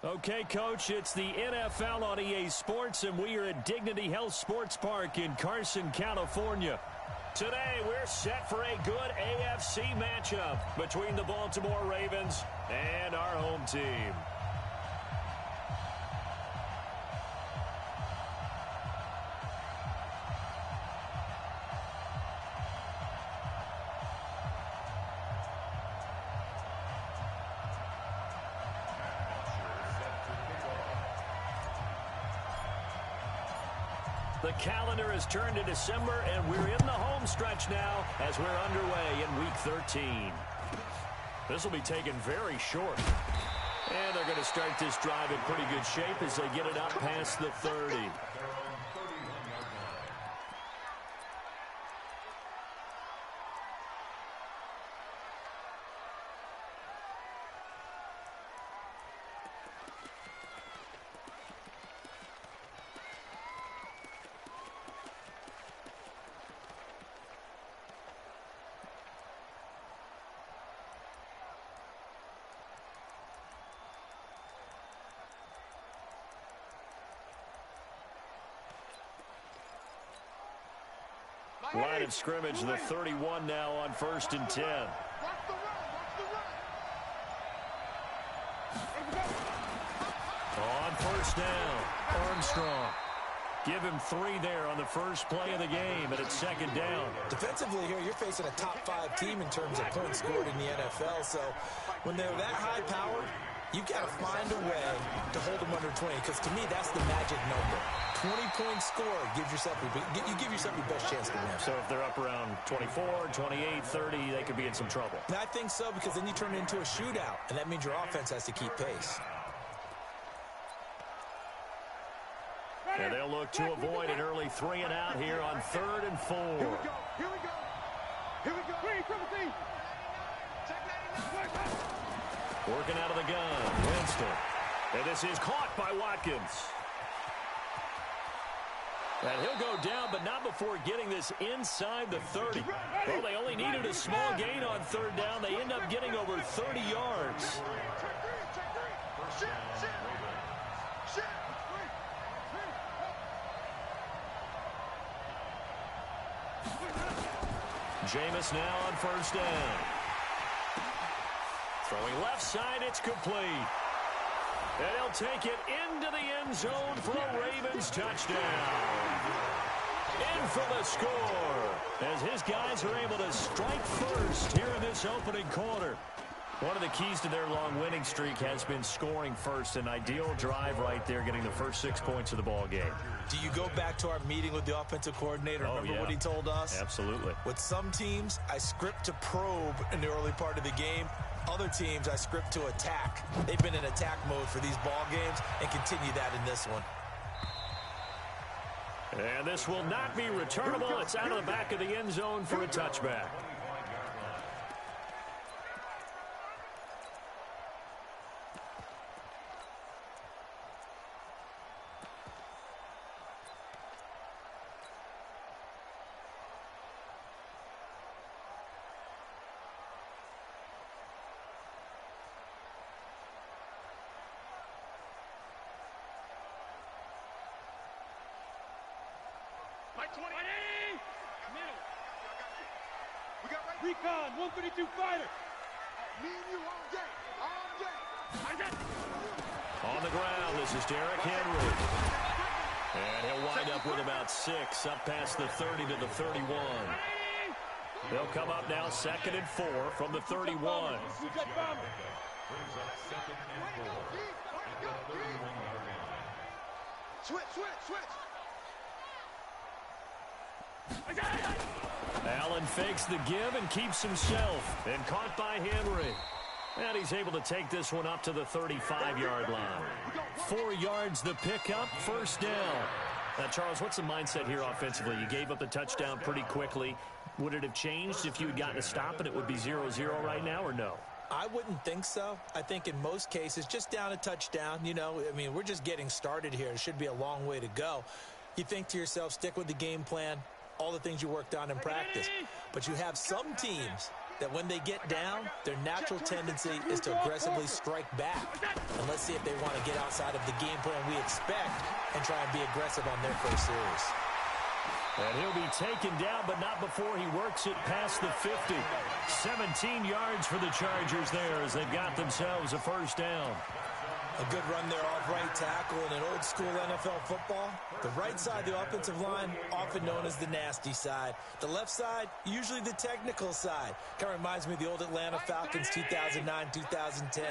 Okay, Coach, it's the NFL on EA Sports, and we are at Dignity Health Sports Park in Carson, California. Today, we're set for a good AFC matchup between the Baltimore Ravens and our home team. The calendar has turned to December, and we're in the home stretch now as we're underway in Week 13. This will be taken very short. And they're going to start this drive in pretty good shape as they get it out past the 30. Line of scrimmage, the 31 now on 1st and 10. On first down, Armstrong. Give him 3 there on the first play of the game, and it's 2nd down. Defensively here, you're facing a top-5 team in terms of points scored in the NFL, so when they're that high-powered, you've got to find a way to hold them under 20, because to me, that's the magic number. 20-point score gives yourself you give yourself your best chance to win. So if they're up around 24, 28, 30, they could be in some trouble. And I think so, because then you turn it into a shootout, and that means your offense has to keep pace. And they'll look to avoid an early 3 and out here on 3rd and 4. Here we go. Here we go. Here we go. Working out of the gun, Winston. And this is caught by Watkins. And he'll go down, but not before getting this inside the 30. Well, they only needed a small gain on 3rd down. They end up getting over 30 yards. Jameis now on 1st down. Throwing left side, it's complete. And he'll take it into the end zone for a Ravens touchdown. In for the score, as his guys are able to strike first here in this opening quarter. One of the keys to their long winning streak has been scoring first. An ideal drive right there, getting the first 6 points of the ball game. Do you go back to our meeting with the offensive coordinator? Remember what he told us? Absolutely. With some teams, I script to probe in the early part of the game. Other teams, I script to attack. They've been in attack mode for these ball games and continue that in this one. And this will not be returnable. It's out of the back of the end zone for a touchback. Recon, 132 fighter. Me and you all day. On the ground, this is Derrick Henry. And he'll wind up with about 6, up past the 30 to the 31. They'll come up now 2nd and 4 from the 31. Switch. Allen fakes the give and keeps himself. And caught by Henry. And he's able to take this one up to the 35-yard line. 4 yards the pickup, 1st down. Now, Charles, what's the mindset here offensively? You gave up the touchdown pretty quickly. Would it have changed if you had gotten a stop and it would be 0-0 right now, or no? I wouldn't think so. I think in most cases, just down a touchdown, we're just getting started here. It should be a long way to go. You think to yourself, stick with the game plan, all the things you worked on in practice. But you have some teams that when they get down, their natural tendency is to aggressively strike back. And let's see if they want to get outside of the game plan we expect and try and be aggressive on their first series. And he'll be taken down, but not before he works it past the 50. 17 yards for the Chargers there as they've got themselves a first down. A good run there off right tackle in an old-school NFL football. The right side, the offensive line, often known as the nasty side. The left side, usually the technical side. Kind of reminds me of the old Atlanta Falcons 2009, 2010.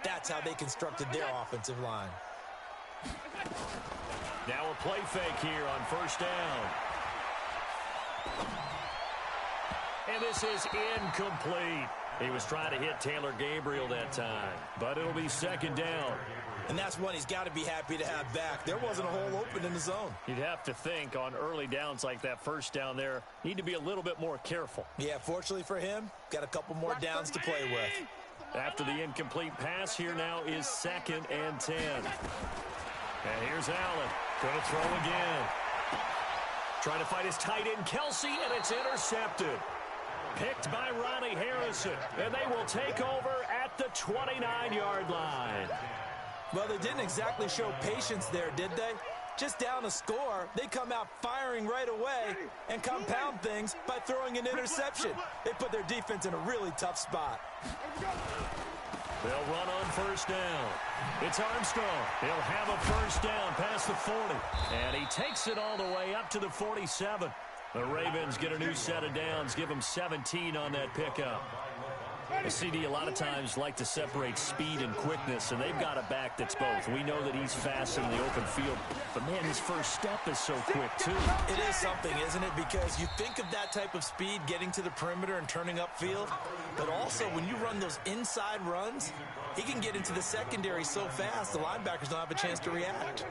That's how they constructed their offensive line. Now a play fake here on first down. And this is incomplete. He was trying to hit Taylor Gabriel that time, but it'll be second down. And that's one he's got to be happy to have back. There wasn't a hole open in the zone. You'd have to think on early downs like that first down there, need to be a little bit more careful. Yeah, fortunately for him, got a couple more downs to play with. After the incomplete pass, here now is 2nd and 10. And here's Allen. Going to throw again. Trying to fight his tight end, Kelsey, and it's intercepted. Picked by Ronnie Harrison, and they will take over at the 29-yard line. Well, they didn't exactly show patience there, did they? Just down a score, they come out firing right away and compound things by throwing an interception. They put their defense in a really tough spot. They'll run on first down. It's Armstrong. He'll have a first down past the 40, and he takes it all the way up to the 47. The Ravens get a new set of downs, give them 17 on that pickup. The CD a lot of times like to separate speed and quickness, and they've got a back that's both. We know that he's fast in the open field, but, man, his first step is so quick, too. It is something, isn't it? Because you think of that type of speed getting to the perimeter and turning upfield, but also when you run those inside runs, he can get into the secondary so fast the linebackers don't have a chance to react.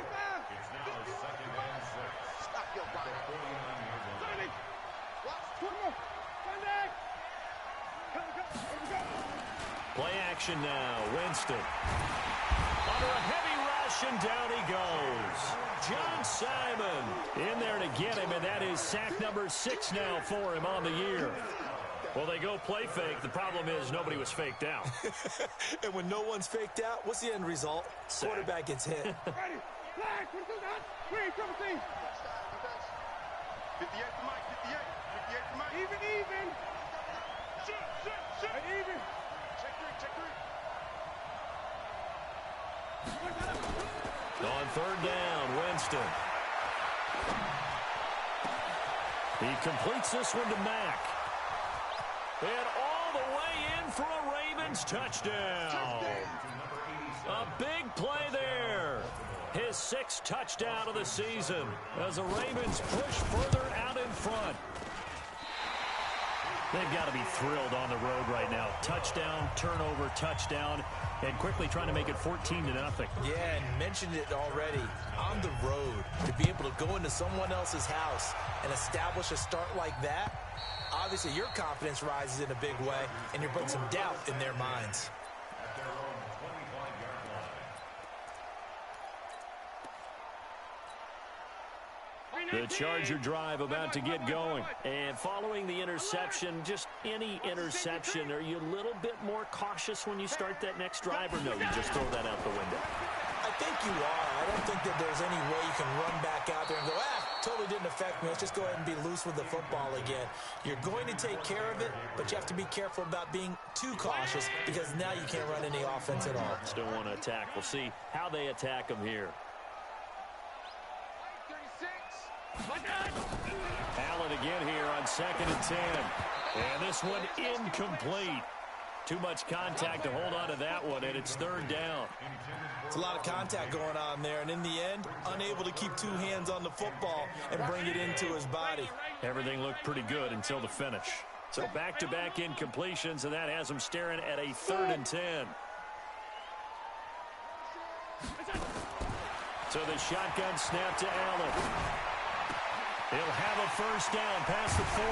Play action now. Winston. Under a heavy rush, and down he goes. John Simon in there to get him, and that is sack number 6 now for him on the year. Well, they go play fake. The problem is nobody was faked out. And when no one's faked out, what's the end result? Sack. Quarterback gets hit. Ready. Flag. 3, 17. 58 to Mike. 58 to Mike. Even. Shoot. Even. Check 3. On third down, Winston. He completes this one to Mack. And all the way in for a Ravens touchdown. A big play there. His 6th touchdown of the season as the Ravens push further out in front. They've got to be thrilled on the road right now. Touchdown, turnover, touchdown, and quickly trying to make it 14-0. Yeah, and mentioned it already. On the road, to be able to go into someone else's house and establish a start like that, obviously your confidence rises in a big way, and you're putting some doubt in their minds. The Charger drive about to get going. And following the interception, just any interception, are you a little bit more cautious when you start that next drive, or no, you just throw that out the window? I think you are. I don't think that there's any way you can run back out there and go, totally didn't affect me. Let's just go ahead and be loose with the football again. You're going to take care of it, but you have to be careful about being too cautious because now you can't run any offense at all. Still want to attack. We'll see how they attack them here. Allen again here on 2nd and 10. And this one incomplete. Too much contact to hold on to that one, and it's 3rd down. It's a lot of contact going on there, and in the end, unable to keep 2 hands on the football and bring it into his body. Everything looked pretty good until the finish. So back-to-back incompletions, and that has him staring at a 3rd and 10. So the shotgun snap to Allen. He'll have a first down past the 40.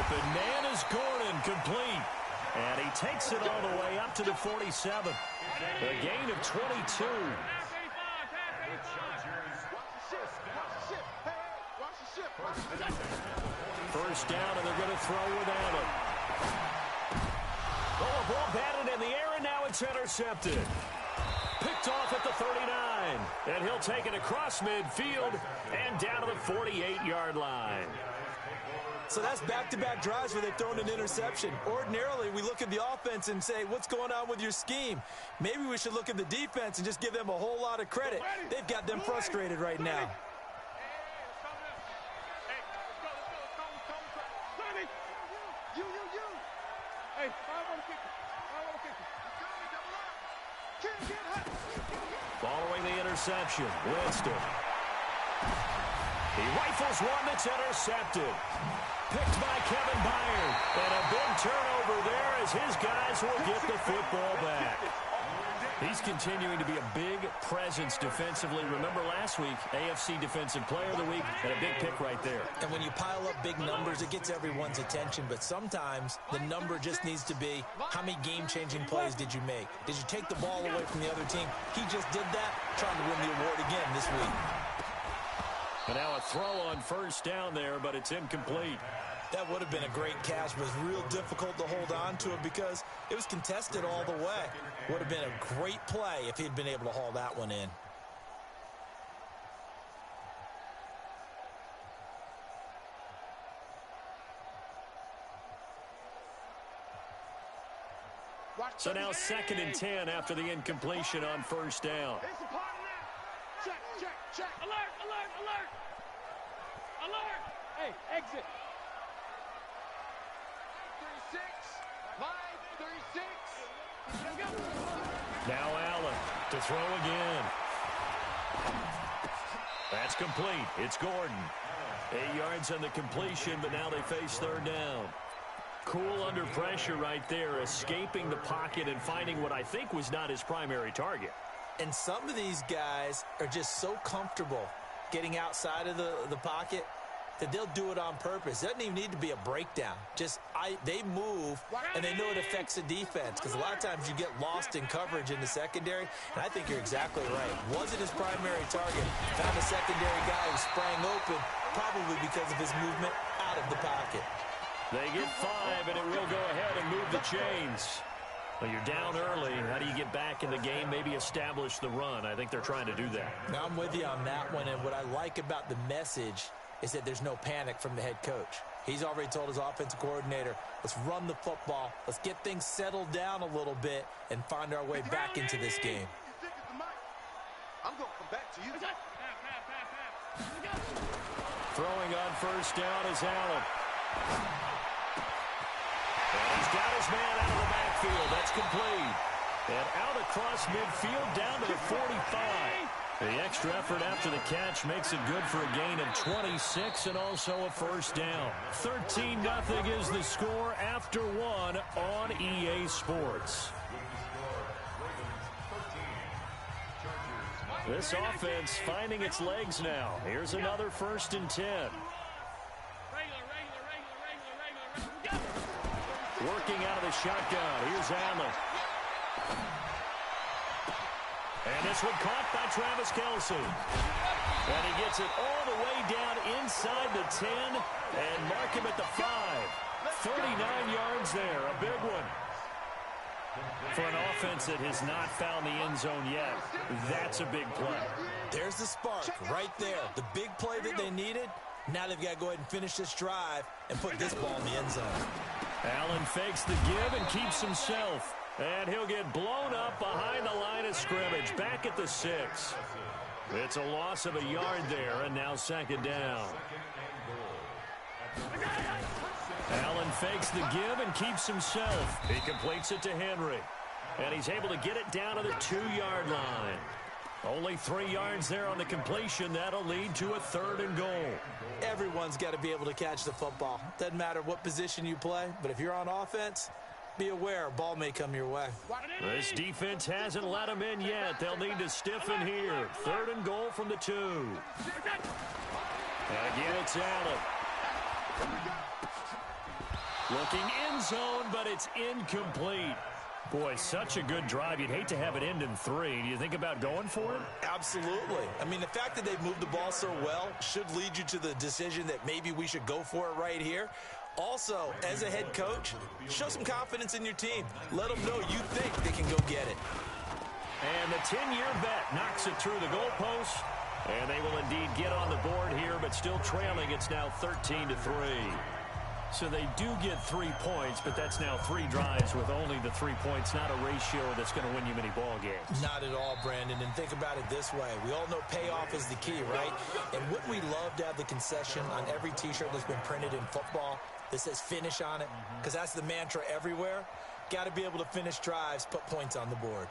Open man is Gordon, complete. And he takes it all the way up to the 47. A gain of 22. First down, and they're going to throw with Allen. Oh, a ball batted in the air, and now it's intercepted. Picked off at the 39. And he'll take it across midfield and down to the 48-yard line. So that's back-to-back drives where they've thrown an interception. Ordinarily, we look at the offense and say, what's going on with your scheme? Maybe we should look at the defense and just give them a whole lot of credit. They've got them frustrated right now. Following the interception, Winston. He rifles one that's intercepted. Picked by Kevin Byard. And a big turnover there as his guys will get the football back. He's continuing to be a big presence defensively. Remember last week, AFC Defensive Player of the Week, and a big pick right there. And when you pile up big numbers, it gets everyone's attention. But sometimes the number just needs to be, how many game-changing plays did you make? Did you take the ball away from the other team? He just did that, trying to win the award again this week. And now a throw on first down there, but it's incomplete. That would have been a great catch, but it was real difficult to hold on to it because it was contested all the way. Would have been a great play if he'd been able to haul that one in. So now 2nd and 10 after the incompletion on first down. Check, check, check. Alert, alert, alert. Alert. Hey, exit. 36. Now Allen to throw again. That's complete. It's Gordon. 8 yards on the completion, but now they face third down. Cool under pressure right there, escaping the pocket and finding what I think was not his primary target. And some of these guys are just so comfortable getting outside of the pocket that they'll do it on purpose. It doesn't even need to be a breakdown. They move, and they know it affects the defense because a lot of times you get lost in coverage in the secondary, and I think you're exactly right. Wasn't his primary target. Found a secondary guy who sprang open, probably because of his movement out of the pocket. They get 5, and it will go ahead and move the chains. Well, you're down early. How do you get back in the game, maybe establish the run? I think they're trying to do that. Now, I'm with you on that one, and what I like about the message is that there's no panic from the head coach. He's already told his offensive coordinator, let's run the football, let's get things settled down a little bit and find our way back into this game. I'm going to come back to you. Throwing on first down is Allen. And he's got his man out of the backfield. That's complete. And out across midfield down to the 45. The extra effort after the catch makes it good for a gain of 26 and also a first down. 13-0 is the score after 1 on EA Sports. This offense finding its legs now. Here's another 1st and 10. Working out of the shotgun. Here's Allen. And this one caught by Travis Kelce. And he gets it all the way down inside the 10 and mark him at the 5. 39 yards there, a big one. For an offense that has not found the end zone yet, that's a big play. There's the spark right there. The big play that they needed. Now they've got to go ahead and finish this drive and put this ball in the end zone. Allen fakes the give and keeps himself. And he'll get blown up behind the line of scrimmage, back at the 6. It's a loss of a yard there, and now 2nd down. Allen fakes the give and keeps himself. He completes it to Henry. And he's able to get it down to the 2-yard line. Only 3 yards there on the completion. That'll lead to a 3rd and goal. Everyone's got to be able to catch the football. Doesn't matter what position you play, but if you're on offense, be aware, a ball may come your way. This defense hasn't let them in yet. They'll need to stiffen here. 3rd and goal from the 2. Again, it's Allen. Looking end zone, but it's incomplete. Boy, such a good drive. You'd hate to have it end in 3. Do you think about going for it? Absolutely. I mean, the fact that they've moved the ball so well should lead you to the decision that maybe we should go for it right here. Also, as a head coach, show some confidence in your team. Let them know you think they can go get it. And the 10-year vet knocks it through the goalpost. And they will indeed get on the board here, but still trailing. It's now 13-3. So they do get 3 points, but that's now 3 drives with only the 3 points, not a ratio that's going to win you many ball games. Not at all, Brandon. And think about it this way. We all know payoff is the key, right? And wouldn't we love to have the concession on every T-shirt that's been printed in football that says finish on it? Because that's the mantra everywhere. Got to be able to finish drives, put points on the board.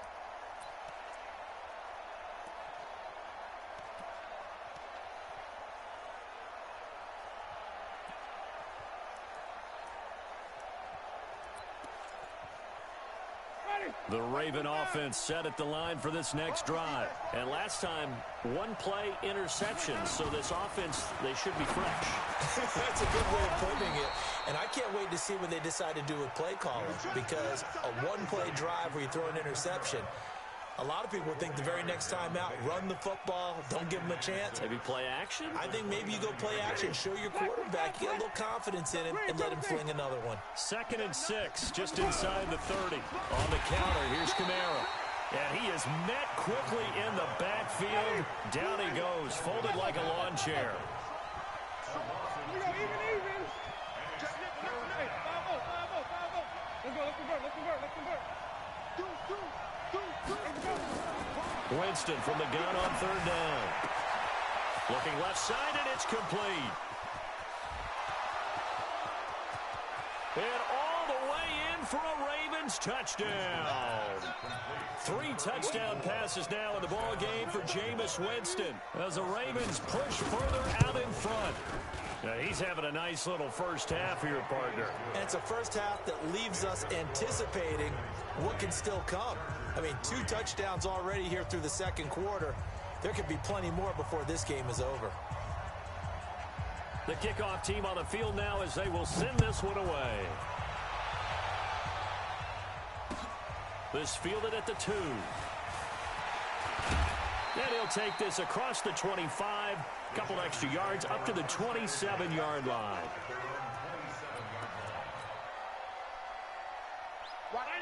The Raven offense set at the line for this next drive. And last time, 1-play interception. So this offense, they should be fresh. That's a good way of putting it. And I can't wait to see what they decide to do with play calling. Because a 1-play drive where you throw an interception, a lot of people think the very next time out, run the football, don't give them a chance. Maybe play action? I think maybe you go play action, show your quarterback, you get a little confidence in him, and let him fling another one. 2nd and 6, just inside the 30. On the counter, here's Kamara. And he is met quickly in the backfield. Down he goes, folded like a lawn chair. Winston from the gun on 3rd down. Looking left side, and it's complete. And all the way in for a Ravens touchdown. 3 touchdown passes now in the ball game for Jameis Winston as the Ravens push further out in front. Now, he's having a nice little first half here, partner. And it's a first half that leaves us anticipating what can still come. I mean, 2 touchdowns already here through the 2nd quarter. There could be plenty more before this game is over. The kickoff team on the field now as they will send this one away. This fielded at the 2. And he'll take this across the 25. Couple extra yards up to the 27-yard line.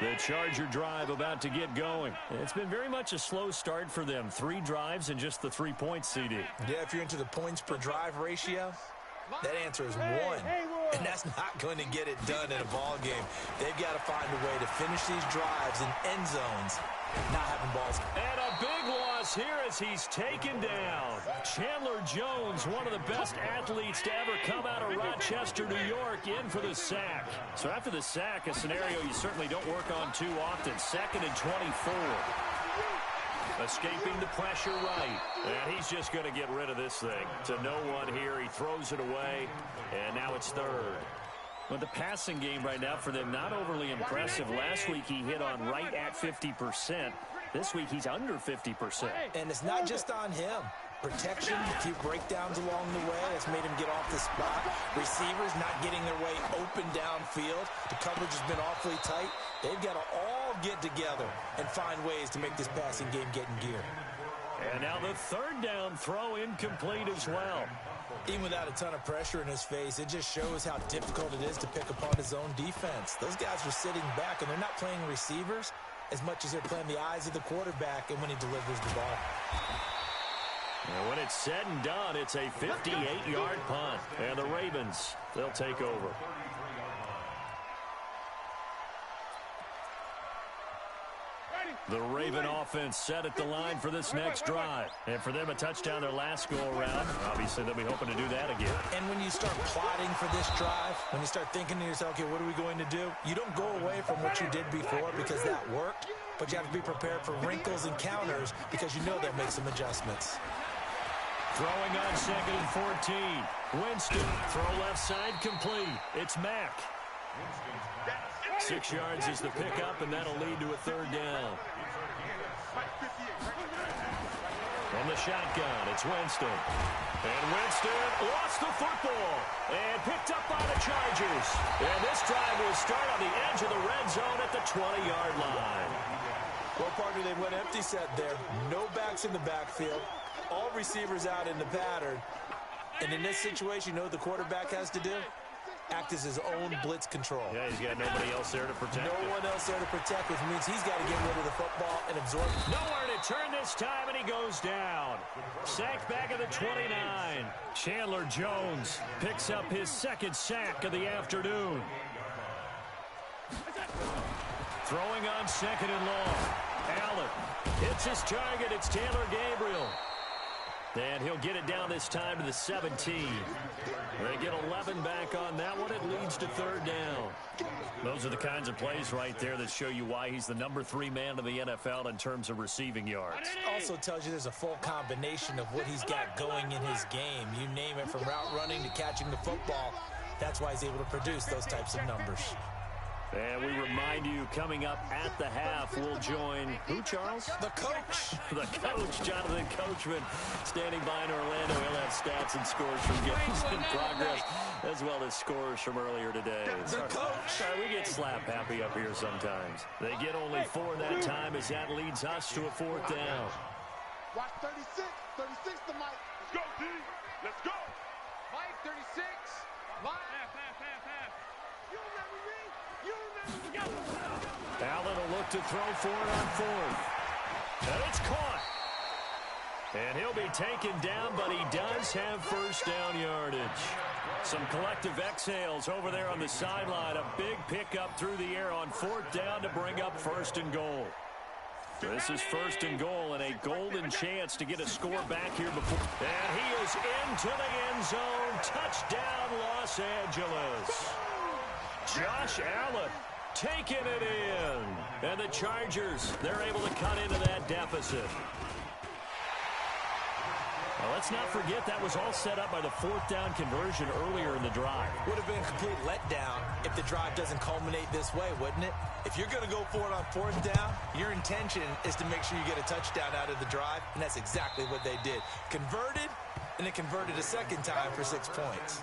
The Charger drive about to get going. It's been very much a slow start for them. 3 drives and just the 3 points, CD. Yeah, if you're into the points per drive ratio, that answer is 1. And that's not going to get it done in a ball game. They've got to find a way to finish these drives in end zones, not having balls. And a big loss here as he's taken down. Chandler Jones, one of the best athletes to ever come out of Rochester, New York, in for the sack. So after the sack, a scenario you certainly don't work on too often. 2nd and 24. Escaping the pressure right. And he's just going to get rid of this thing. To no one here. He throws it away. And now it's 3rd. But the passing game right now for them, not overly impressive. Last week he hit on right at 50%. This week he's under 50%. And it's not just on him. Protection, a few breakdowns along the way. That's made him get off the spot. Receivers not getting their way open downfield. The coverage has been awfully tight. They've got to all get together and find ways to make this passing game get in gear. And now the 3rd down throw incomplete as well. Even without a ton of pressure in his face, it just shows how difficult it is to pick apart his own defense. Those guys are sitting back, and they're not playing receivers as much as they're playing the eyes of the quarterback and when he delivers the ball. And when it's said and done, it's a 58-yard punt. And the Ravens, they'll take over. The Raven offense set at the line for this next drive. And for them, a touchdown their last go-around. Obviously, they'll be hoping to do that again. And when you start plotting for this drive, when you start thinking to yourself, okay, what are we going to do? You don't go away from what you did before because that worked, but you have to be prepared for wrinkles and counters because you know they'll make some adjustments. Throwing on 2nd and 14. Winston, throw left side complete. It's Mack. 6 yards is the pickup, and that'll lead to a 3rd down. From the shotgun, it's Winston. And Winston lost the football and picked up by the Chargers. And this drive will start on the edge of the red zone at the 20-yard line. Well, partner, they went empty set there. No backs in the backfield. All receivers out in the pattern. And in this situation, you know what the quarterback has to do? act as his own blitz control. Yeah, he's got nobody else there to protect him. No one else there to protect, which means he's got to get rid of the football and absorb it. Nowhere to turn this time, and he goes down. Sacked back at the 29. Chandler Jones picks up his second sack of the afternoon. Throwing on second and long. Allen hits his target. It's Taylor Gabriel. And he'll get it down this time to the 17. They get 11 back on that one. It leads to third down. Those are the kinds of plays right there that show you why he's the number 3 man in the NFL in terms of receiving yards. Also tells you there's a full combination of what he's got going in his game. You name it, from route running to catching the football. That's why he's able to produce those types of numbers. And we remind you, coming up at the half, we'll join who, Charles? The coach. The coach, Jonathan Coachman, standing by in Orlando. He'll have stats and scores from games in progress, as well as scores from earlier today. The coach. Sorry, we get slap happy up here sometimes. They get only 4 that time, as that leads us to a fourth down. Watch 36. 36 to Mike. Let's go, D. Let's go. Mike, 36. Line. Half. You remember me? You remember me? Allen will look to throw for it on fourth. And it's caught. And he'll be taken down, but he does have first down yardage. Some collective exhales over there on the sideline. A big pickup through the air on fourth down to bring up first and goal. This is first and goal, and a golden chance to get a score back here before. And he is into the end zone. Touchdown, Los Angeles. Josh Allen taking it in. And the Chargers, they're able to cut into that deficit. Now, let's not forget that was all set up by the fourth down conversion earlier in the drive. Would have been a complete letdown if the drive doesn't culminate this way, wouldn't it? If you're going to go for it on fourth down, your intention is to make sure you get a touchdown out of the drive, and that's exactly what they did. Converted, and it converted a second time for 6 points.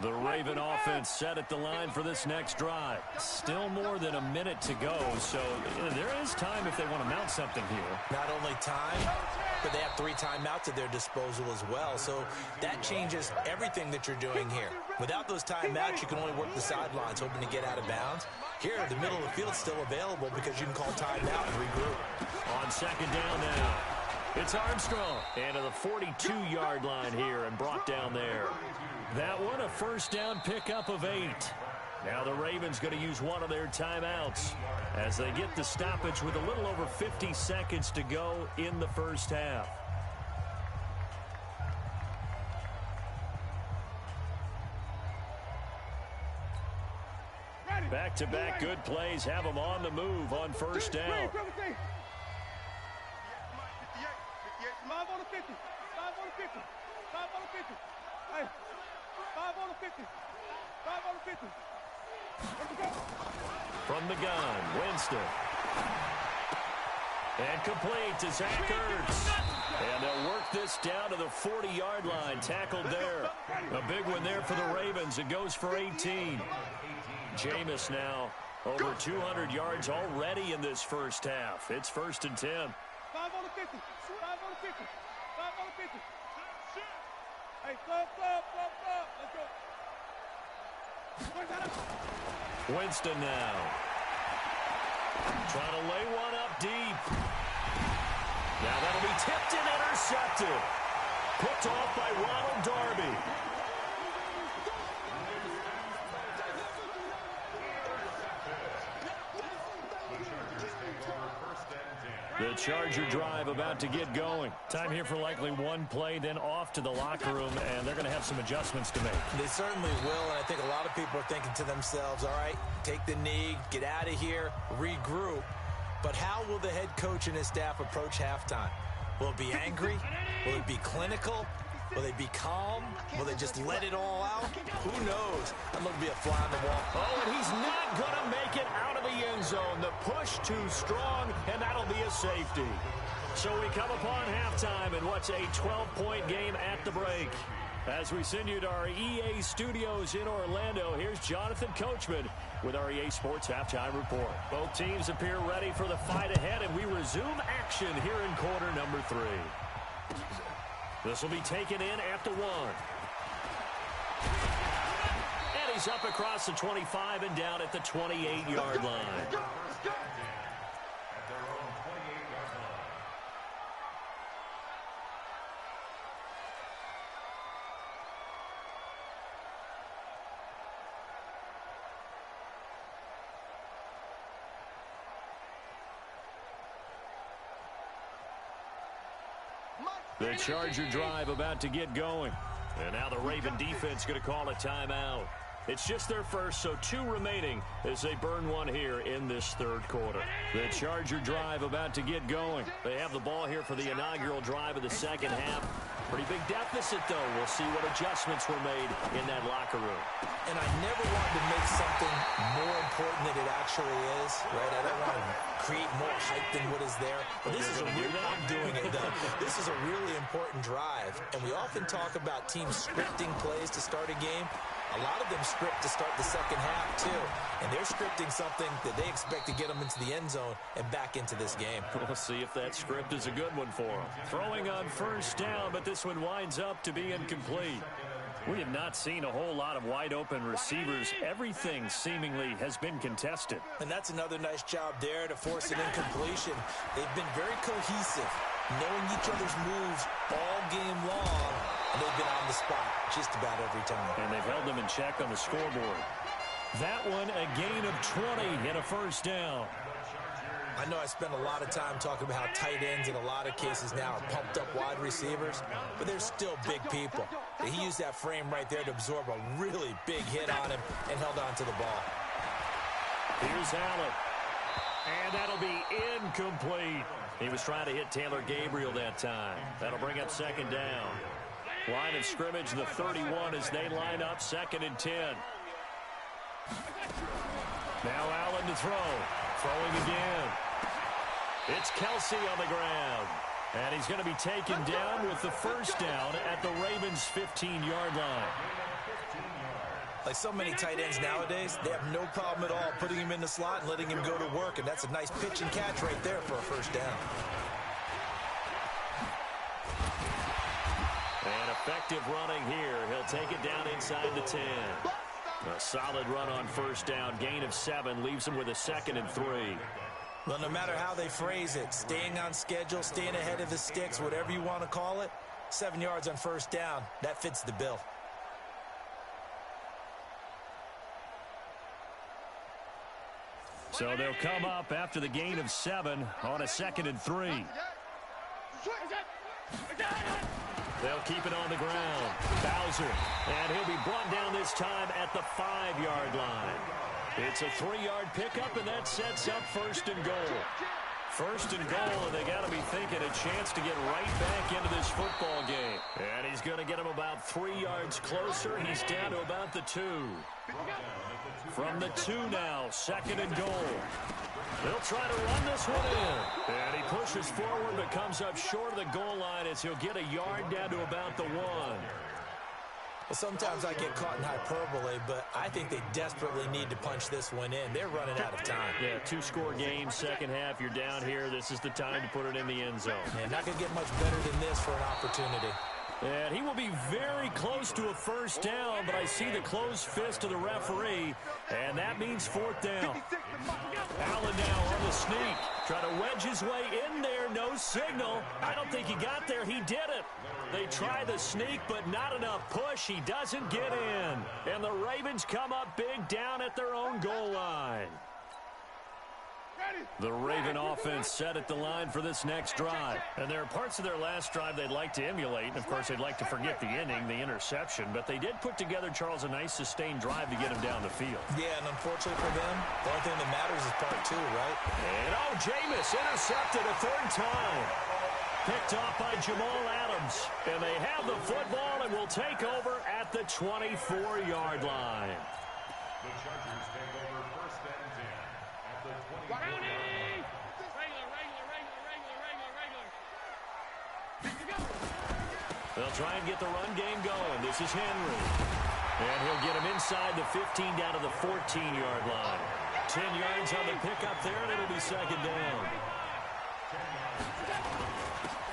The Raven offense set at the line for this next drive. Still more than a minute to go, so there is time if they want to mount something here. Not only time, but they have 3 timeouts at their disposal as well, so that changes everything that you're doing here. Without those timeouts, you can only work the sidelines, hoping to get out of bounds. Here, the middle of the field is still available because you can call timeout and regroup. On second down now, it's Armstrong. And to the 42-yard line here and brought down there. That one, a first down pickup of 8. Now the Ravens going to use one of their timeouts as they get the stoppage with a little over 50 seconds to go in the first half. Back-to-back good plays have them on the move on first down. 5 on the 50. 5 on the 50. 5 on the 50. Hey. 5 on the 50. 5 on the 50. From the gun, Winston. And complete to Zach Ertz. And they'll work this down to the 40-yard line. Tackled there. A big one there for the Ravens. It goes for 18. Jameis now over 200 yards already in this first half. It's first and 10. 5 on the 50. 5 on the 50. 5 on the 50. Hey, stop. Let's go. Winston now. Trying to lay one up deep. Now that'll be tipped and intercepted. Picked off by Ronald Darby. The Charger drive about to get going. Time here for likely one play, then off to the locker room, and they're going to have some adjustments to make. They certainly will, and I think a lot of people are thinking to themselves, all right, take the knee, get out of here, regroup. But how will the head coach and his staff approach halftime? Will it be angry? Will it be clinical? Will they be calm? Will they just let it all out? Who knows? I'm going to be a fly on the wall. Oh, and he's not going to make it out of the end zone. The push too strong, and that'll be a safety. So we come upon halftime in what's a 12-point game at the break. As we send you to our EA studios in Orlando, here's Jonathan Coachman with our EA Sports Halftime Report. Both teams appear ready for the fight ahead, and we resume action here in quarter number 3. This will be taken in at the 1. And he's up across the 25 and down at the 28-yard line. The Charger drive about to get going. And now the Raven defense going to call a timeout. It's just their first, so 2 remaining as they burn 1 here in this third quarter. The Charger drive about to get going. They have the ball here for the inaugural drive of the second half. Pretty big deficit, though. We'll see what adjustments were made in that locker room. And I never wanted to make something more important than it actually is, right? I don't want to create more hype than what is there. But this is a real, I'm doing it, though. This is a really important drive. And we often talk about teams scripting plays to start a game. A lot of them script to start the second half, too. And they're scripting something that they expect to get them into the end zone and back into this game. We'll see if that script is a good one for them. Throwing on first down, but this one winds up to be incomplete. We have not seen a whole lot of wide-open receivers. Everything seemingly has been contested. And that's another nice job there to force an incompletion. They've been very cohesive, knowing each other's moves all game long, and they've been on the spot just about every time. And they've held them in check on the scoreboard. That one, a gain of 20 and a first down. I know I spend a lot of time talking about how tight ends in a lot of cases now are pumped up wide receivers, but they're still big people. He used that frame right there to absorb a really big hit on him and held on to the ball. Here's Allen. And that'll be incomplete. He was trying to hit Taylor Gabriel that time. That'll bring up second down. Line of scrimmage, the 31 as they line up, 2nd and 10. Now Allen to throw. Throwing again. It's Kelsey on the ground. And he's going to be taken down with the first down at the Ravens' 15-yard line. Like so many tight ends nowadays, they have no problem at all putting him in the slot and letting him go to work. And that's a nice pitch and catch right there for a first down. And effective running here. He'll take it down inside the 10. A solid run on first down. Gain of 7 leaves him with a 2nd and 3. Well, no matter how they phrase it, staying on schedule, staying ahead of the sticks, whatever you want to call it, 7 yards on first down, that fits the bill. So they'll come up after the gain of 7 on a 2nd and 3. They'll keep it on the ground. Bowser, and he'll be brought down this time at the 5-yard line. It's a 3-yard pickup, and that sets up 1st and goal. 1st and goal, and they got to be thinking a chance to get right back into this football game. And he's going to get him about 3 yards closer. He's down to about the 2. From the 2 now, 2nd and goal. They'll try to run this one in. And he pushes forward but comes up short of the goal line as he'll get a yard down to about the 1. Well, sometimes I get caught in hyperbole, but I think they desperately need to punch this one in. They're running out of time. Yeah, 2-score game, second half. You're down here. This is the time to put it in the end zone. Yeah, not going to get much better than this for an opportunity. And he will be very close to a first down, but I see the closed fist of the referee, and that means 4th down. Allen now on the sneak. Try to wedge his way in there. No signal. I don't think he got there. He did it. They try the sneak, but not enough push. He doesn't get in. And the Ravens come up big down at their own goal line. The Raven offense set at the line for this next drive. And there are parts of their last drive they'd like to emulate. And, of course, they'd like to forget the inning, the interception. But they did put together, Charles, a nice sustained drive to get him down the field. Yeah, and unfortunately for them, the only thing that matters is part 2, right? And, Jameis intercepted a 3rd time. Picked off by Jamal Adams. And they have the football and will take over at the 24-yard line. The Chargers take over 1st and 10 at the 20. They'll try and get the run game going. This This is Henry. And he'll get him inside the 15 down to the 14-yard line. 10 yards on the pickup there, and it'll be second down.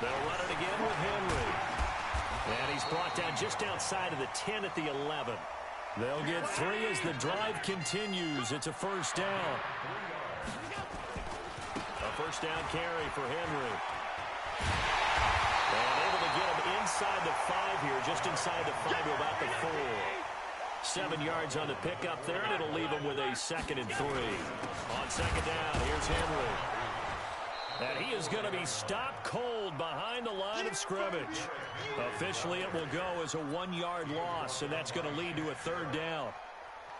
They'll run it again with Henry. And he's brought down just outside of the 10 at the 11. They'll get 3 as the drive continues. It's a first down. A first down carry for Henry. And able to get him inside the 5 here, just inside the 5 to about the 4. 7 yards on the pickup there, and it'll leave him with a 2nd and 3. On second down, here's Henry. And he is going to be stopped cold behind the line of scrimmage. Officially, it will go as a 1-yard loss, and that's going to lead to a 3rd down.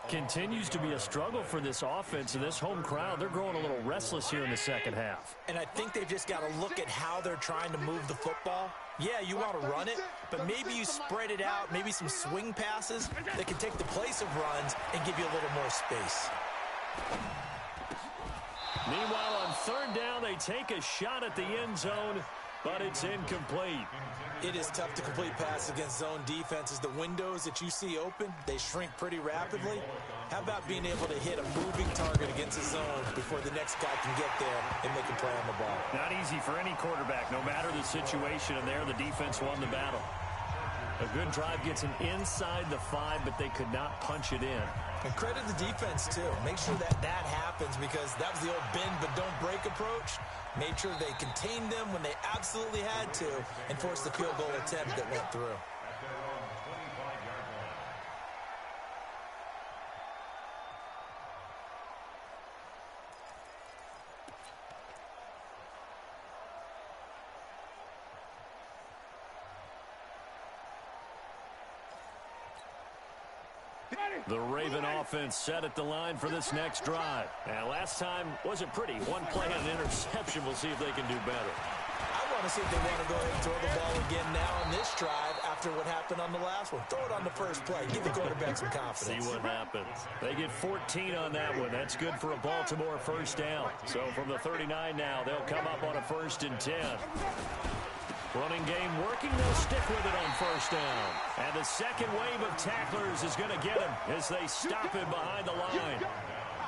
Continues to be a struggle for this offense and this home crowd. They're growing a little restless here in the second half. And I think they've just got to look at how they're trying to move the football. Yeah, you want to run it, but maybe you spread it out, maybe some swing passes that can take the place of runs and give you a little more space. Meanwhile, on 3rd down, they take a shot at the end zone, but it's incomplete. It is tough to complete passes against zone defenses. The windows that you see open, they shrink pretty rapidly. How about being able to hit a moving target against a zone before the next guy can get there and make a play on the ball? Not easy for any quarterback, no matter the situation, and there the defense won the battle. A good drive gets them inside the 5, but they could not punch it in. And credit the defense, too. Make sure that happens, because that was the old bend but don't break approach. Made sure they contained them when they absolutely had to and forced the field goal attempt that went through. The Raven offense set at the line for this next drive. And last time wasn't pretty. One play and an interception. We'll see if they can do better. I want to see if they want to go ahead and throw the ball again now on this drive after what happened on the last one. Throw it on the first play. Give the quarterback some confidence. See what happens. They get 14 on that one. That's good for a Baltimore first down. So from the 39 now, they'll come up on a 1st and 10. Running game working, they'll stick with it on first down. And the second wave of tacklers is going to get him as they stop him behind the line.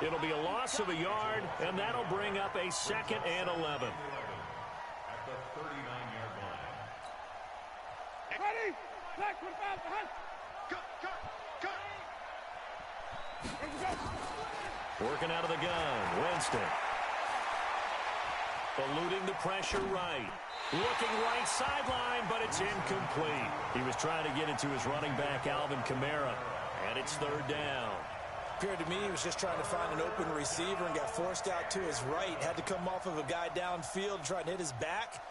It'll be a loss of a yard, and that'll bring up a 2nd and 11. At the 39-yard line. Ready? Black, put it behind. Cut. Working out of the gun, Winston. Eluding the pressure right. Looking right sideline, but it's incomplete. He was trying to get into his running back, Alvin Kamara, and it's 3rd down. Appeared to me he was just trying to find an open receiver and got forced out to his right. Had to come off of a guy downfield, trying to hit his back.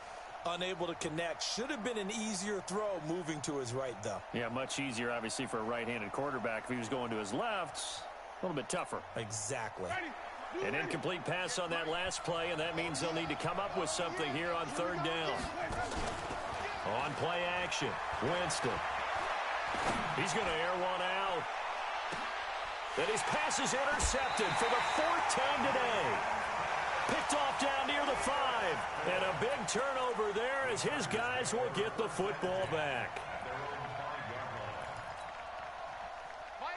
Unable to connect. Should have been an easier throw moving to his right, though. Yeah, much easier, obviously, for a right-handed quarterback. If he was going to his left, a little bit tougher. Exactly. An incomplete pass on that last play, and that means they'll need to come up with something here on 3rd down. On play action, Winston. He's going to air one out. And his pass is intercepted for the 4th time today. Picked off down near the 5. And a big turnover there as his guys will get the football back.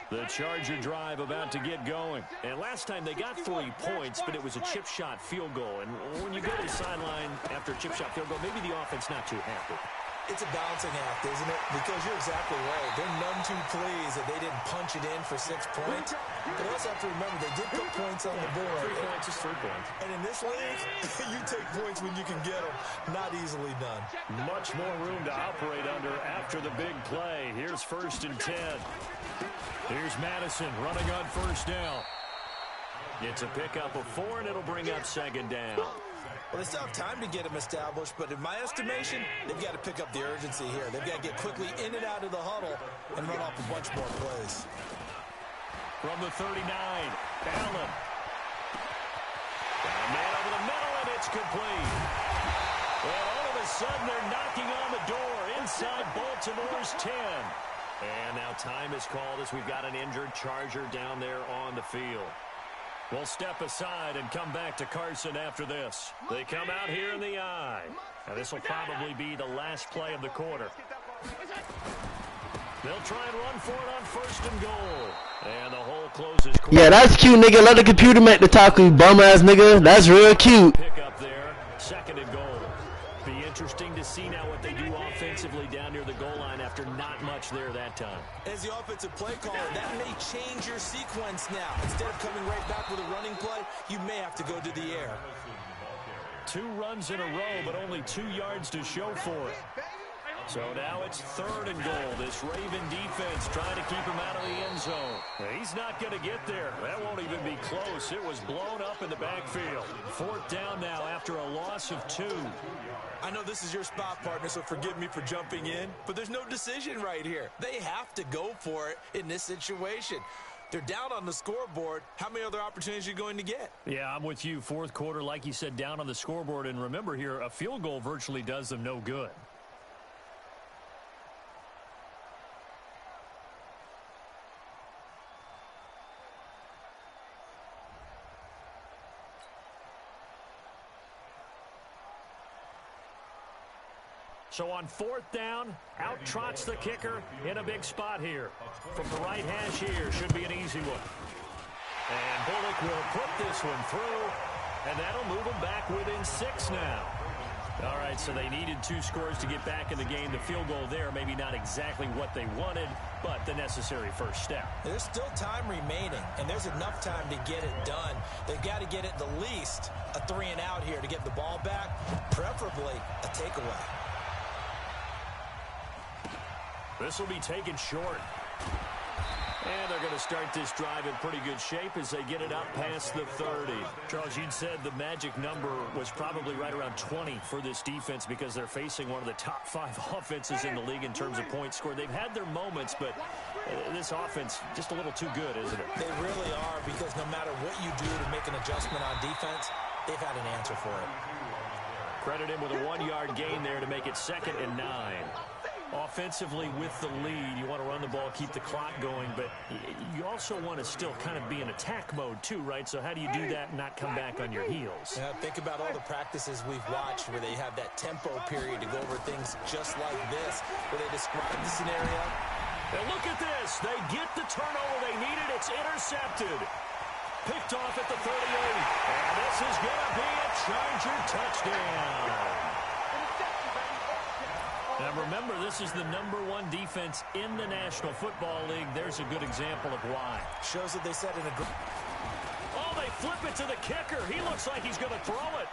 The Charger drive about to get going. And last time they got 3 points, but it was a chip shot field goal. And when you go to the sideline after a chip shot field goal, maybe the offense not too happy. It's a balancing act, isn't it? Because you're exactly right. They're none too pleased that they didn't punch it in for 6 points. But you also have to remember, they did put points on the board. 3 points is 3 points. And in this league, you take points when you can get them. Not easily done. Much more room to operate under after the big play. Here's 1st and 10. Here's Madison running on 1st down. It's a pickup of 4, and it'll bring up 2nd down. Well, they still have time to get them established, but in my estimation, they've got to pick up the urgency here. They've got to get quickly in and out of the huddle and run off a bunch more plays. From the 39, Allen. Got a man over the middle, and it's complete. Well, all of a sudden, they're knocking on the door inside Baltimore's 10. And now time is called as we've got an injured Charger down there on the field. We'll step aside and come back to Carson after this. They come out here in the I. Now, this will probably be the last play of the quarter. They'll try and run for it on 1st and goal. And the hole closes quick. Yeah, that's cute, nigga. Let the computer make the tackle, you bum-ass nigga. That's real cute. Pick up there, 2nd and goal. Be interesting to see now what they do offensively down near the goal line after not much there that time. As the offensive play caller, that may change your sequence now. Instead of coming right back with a running play, you may have to go to the air. 2 runs in a row, but only 2 yards to show for it. So now it's 3rd and goal. This Raven defense trying to keep him out of the end zone. He's not going to get there. That won't even be close. It was blown up in the backfield. 4th down now after a loss of 2. I know this is your spot, partner, so forgive me for jumping in, but there's no decision right here. They have to go for it in this situation. They're down on the scoreboard. How many other opportunities are you going to get? Yeah, I'm with you. 4th quarter, like you said, down on the scoreboard. And remember here, a field goal virtually does them no good. So on 4th down, out trots the kicker in a big spot here. From the right hash here, should be an easy one. And Bullock will put this one through, and that'll move them back within 6 now. All right, so they needed 2 scores to get back in the game. The field goal there, maybe not exactly what they wanted, but the necessary first step. There's still time remaining, and there's enough time to get it done. They've got to get it the least a 3 and out here to get the ball back, preferably a takeaway. This will be taken short. And they're going to start this drive in pretty good shape as they get it up past the 30. Charles, you'd said the magic number was probably right around 20 for this defense because they're facing one of the top 5 offenses in the league in terms of points scored. They've had their moments, but this offense just a little too good, isn't it? They really are, because no matter what you do to make an adjustment on defense, they've had an answer for it. Credit him with a 1-yard gain there to make it 2nd and 9. Offensively with the lead, you want to run the ball, keep the clock going, but you also want to still kind of be in attack mode too, right? So how do you do that and not come back on your heels? Yeah, think about all the practices we've watched where they have that tempo period to go over things just like this, where they describe the scenario. And look at this. They get the turnover they needed. It's intercepted. Picked off at the 38. And this is going to be a Charger touchdown. Now remember, this is the #1 defense in the National Football League. There's a good example of why. Shows that they set in a good... Oh, they flip it to the kicker. He looks like he's going to throw it.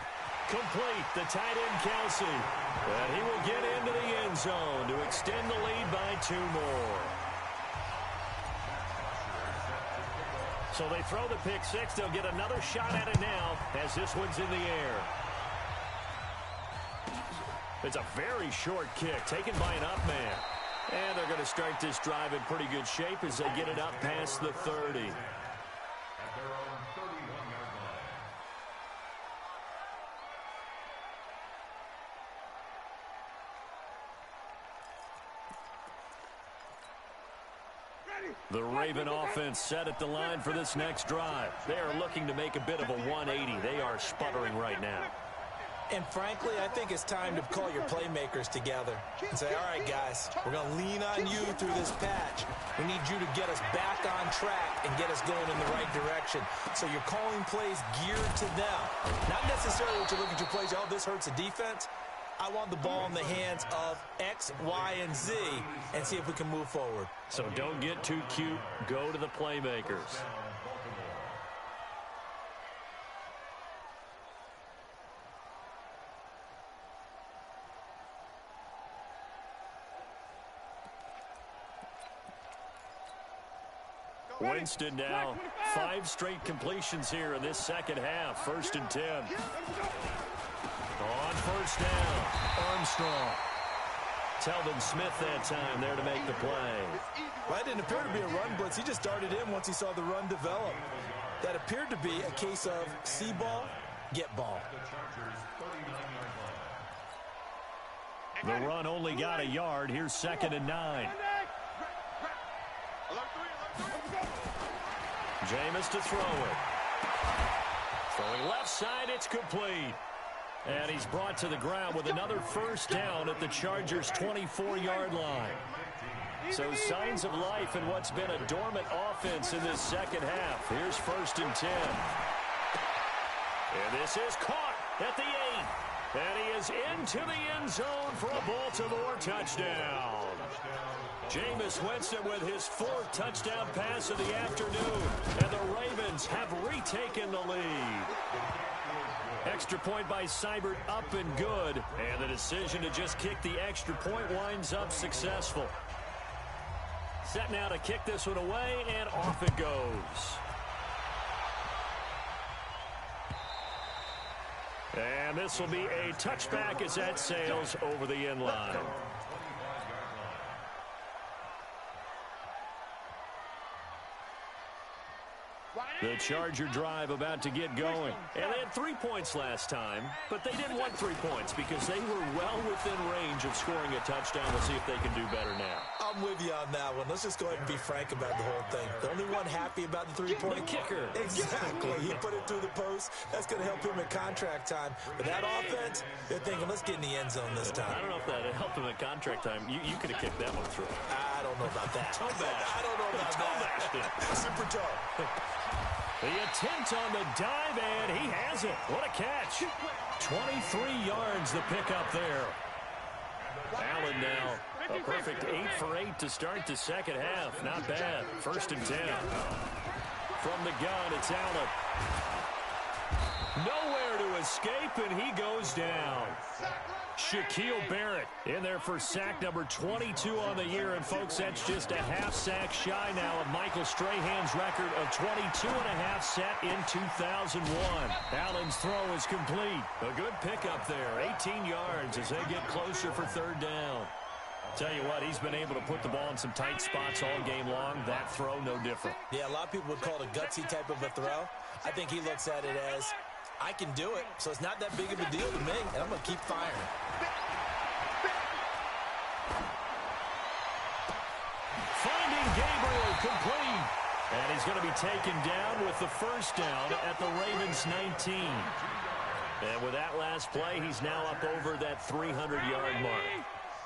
Complete, the tight end Kelsey. And he will get into the end zone to extend the lead by 2 more. So they throw the pick 6. They'll get another shot at it now as this one's in the air. It's a very short kick taken by an up man. And they're going to start this drive in pretty good shape as they get it up past the 30. The Raven offense set at the line for this next drive. They are looking to make a bit of a 180. They are sputtering right now. And frankly, I think it's time to call your playmakers together and say, all right, guys, we're going to lean on you through this patch. We need you to get us back on track and get us going in the right direction. So you're calling plays geared to them. Not necessarily what you look at your plays, oh, this hurts the defense. I want the ball in the hands of X, Y, and Z and see if we can move forward. So don't get too cute. Go to the playmakers. Winston now 5 straight completions here in this second half. 1st and 10. On 1st down, Armstrong. Telvin Smith that time there to make the play. Well, that didn't appear to be a run blitz. He just darted in once he saw the run develop. That appeared to be a case of see ball, get ball. The run only got a yard. Here's 2nd and 9. Jameis to throw it. Throwing left side, it's complete. And he's brought to the ground with another 1st down at the Chargers' 24-yard line. So signs of life in what's been a dormant offense in this second half. Here's 1st and 10. And this is caught at the 8. And he is into the end zone for a Baltimore touchdown. Jameis Winston with his 4th touchdown pass of the afternoon. And the Ravens have retaken the lead. Extra point by Seibert up and good. And the decision to just kick the extra point winds up successful. Set now to kick this one away, and off it goes. And this will be a touchback as that sails over the end line. The Charger drive about to get going. And they had 3 points last time, but they didn't want 3 points because they were well within range of scoring a touchdown. We'll see if they can do better now. I'm with you on that one. Let's just go ahead and be frank about the whole thing. The only one happy about the 3-point kicker. Exactly. He put it through the post. That's going to help him at contract time. But that offense, they're thinking, let's get in the end zone this time. I don't know if that helped him at contract time. You could have kicked that one through. I don't know about that. Toe bash. I don't know about that. Super toe. The attempt on the dive, and he has it. What a catch. 23 yards the pickup there. Allen now a perfect 8 for 8 to start the second half. Not bad. 1st and 10. From the gun, it's Allen. Nowhere to escape, and he goes down. Shaquille Barrett in there for sack number 22 on the year. And, folks, that's just a half sack shy now of Michael Strahan's record of 22 and a half set in 2001. Allen's throw is complete. A good pickup there. 18 yards as they get closer for 3rd down. Tell you what, he's been able to put the ball in some tight spots all game long. That throw, no different. Yeah, a lot of people would call it a gutsy type of a throw. I think he looks at it as, I can do it, so it's not that big of a deal to me, and I'm going to keep firing. Finding Gabriel complete. And he's going to be taken down with the 1st down at the Ravens 19. And with that last play, he's now up over that 300-yard mark.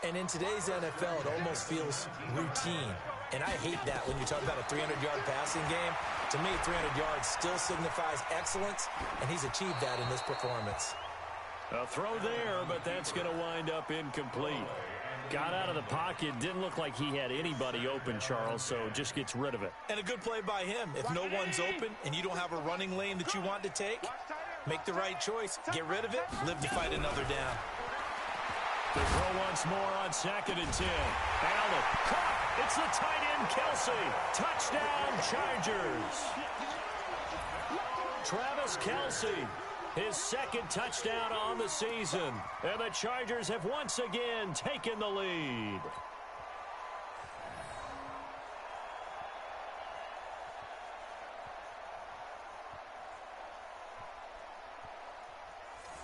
And in today's NFL, it almost feels routine. And I hate that when you talk about a 300-yard passing game. To me, 300 yards still signifies excellence, and he's achieved that in this performance. A throw there, but that's going to wind up incomplete. Got out of the pocket. Didn't look like he had anybody open, Charles, so just gets rid of it. And a good play by him. If no one's open and you don't have a running lane that you want to take, make the right choice. Get rid of it. Live to fight another down. The throw once more on 2nd and 10. Allen caught. It's the tight end, Kelsey. Touchdown, Chargers. Travis Kelsey, his 2nd touchdown on the season. And the Chargers have once again taken the lead.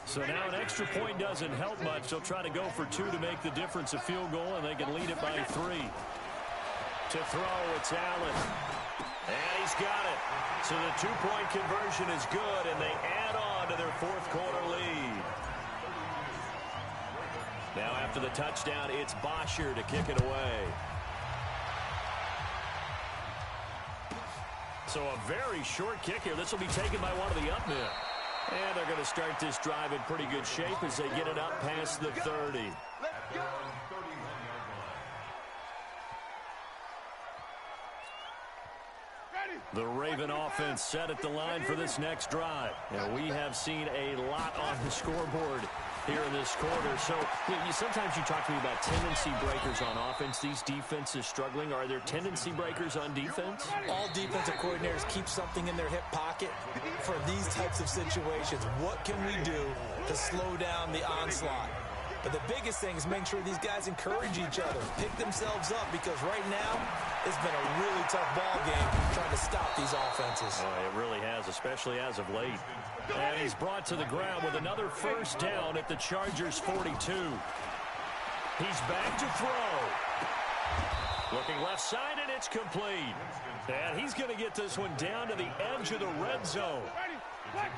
So now an extra point doesn't help much. They'll try to go for 2 to make the difference a field goal, and they can lead it by 3. To throw, it's Allen. And he's got it. So the 2-point conversion is good, and they add on to their 4th quarter lead. Now after the touchdown, it's Bosher to kick it away. So a very short kick here. This will be taken by one of the up men. And they're going to start this drive in pretty good shape as they get it up past the 30. The Raven offense set at the line for this next drive. And we have seen a lot on the scoreboard here in this quarter. So sometimes you talk to me about tendency breakers on offense. These defenses struggling. Are there tendency breakers on defense? All defensive coordinators keep something in their hip pocket for these types of situations. What can we do to slow down the onslaught? But the biggest thing is make sure these guys encourage each other, pick themselves up, because right now it's been a really tough ball game trying to stop these offenses. Oh, it really has, especially as of late. And he's brought to the ground with another 1st down at the Chargers 42. He's back to throw. Looking left side, and it's complete. And he's going to get this one down to the edge of the red zone.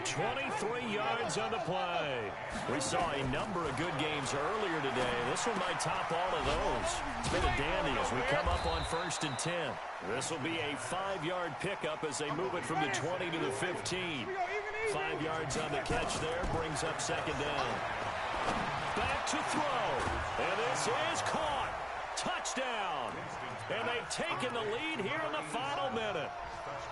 23 yards on the play. We saw a number of good games earlier today. This one might top all of those. It's been a dandy as we come up on 1st and 10. This will be a 5-yard pickup as they move it from the 20 to the 15. 5 yards on the catch there brings up 2nd down. Back to throw. And this is caught. Touchdown. And they've taken the lead here in the final minute.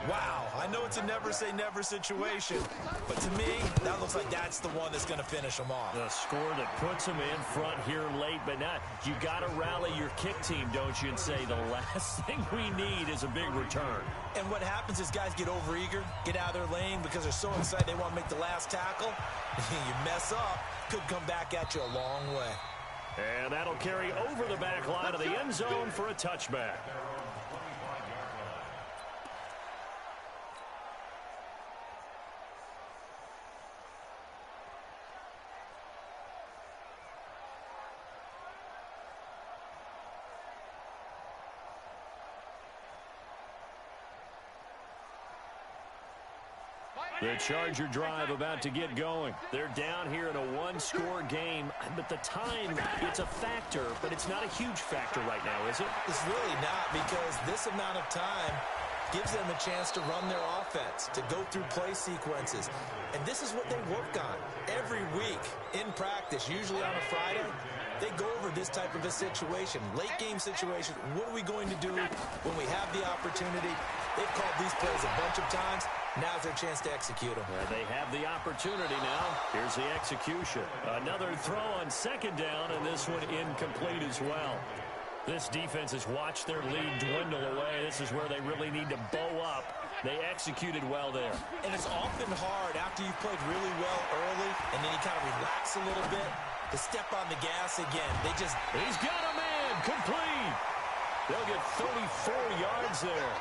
Wow, I know it's a never-say-never situation, but to me, that looks like that's the one that's going to finish them off. The score that puts them in front here late, but not. You got to rally your kick team, don't you, and say the last thing we need is a big return. And what happens is guys get overeager, get out of their lane because they're so excited they want to make the last tackle. You mess up, could come back at you a long way. And that'll carry over the back line of the end zone for a touchback. The Charger drive about to get going. They're down here in a one-score game, but the time, it's a factor, but it's not a huge factor right now, is it? It's really not, because this amount of time gives them a chance to run their offense, to go through play sequences. And this is what they work on every week in practice, usually on a Friday. They go over this type of a situation, late-game situation. What are we going to do when we have the opportunity? They've called these plays a bunch of times. Now's their chance to execute them. They have the opportunity now. Here's the execution. Another throw on 2nd down, and this one incomplete as well. This defense has watched their lead dwindle away. This is where they really need to bow up. They executed well there. And it's often hard after you've played really well early, and then you kind of relax a little bit, to step on the gas again. He's got a man. Complete. They'll get 34 yards there.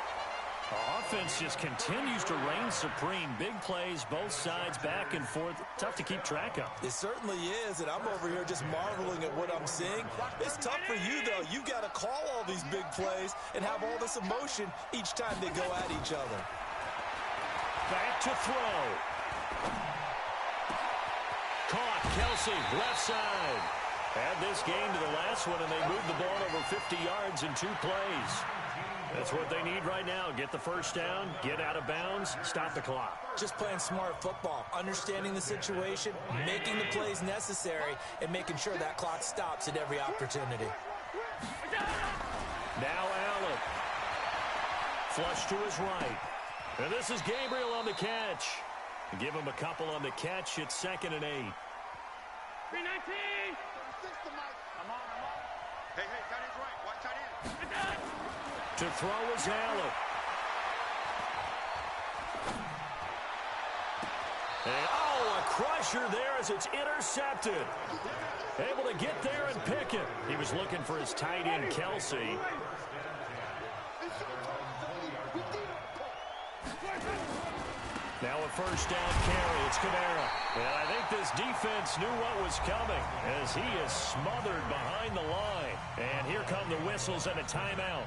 Offense just continues to reign supreme. Big plays, both sides, back and forth. Tough to keep track of. It certainly is, and I'm over here just marveling at what I'm seeing. It's tough for you, though. You've got to call all these big plays and have all this emotion each time they go at each other. Back to throw. Caught. Kelsey, left side. Add this game to the last one, and they moved the ball over 50 yards in 2 plays. That's what they need right now. Get the first down, get out of bounds, stop the clock. Just playing smart football, understanding the situation, making the plays necessary, and making sure that clock stops at every opportunity. Now Allen. Flush to his right. And this is Gabriel on the catch. Give him a couple on the catch. It's 2nd and 8. 319. I'm on. Hey, tight end's right. Watch tight end. To throw is Allen. And, a crusher there as it's intercepted. Able to get there and pick it. He was looking for his tight end, Kelsey. Now a first down carry. It's Kamara. And I think this defense knew what was coming as he is smothered behind the line. And here come the whistles and a timeout.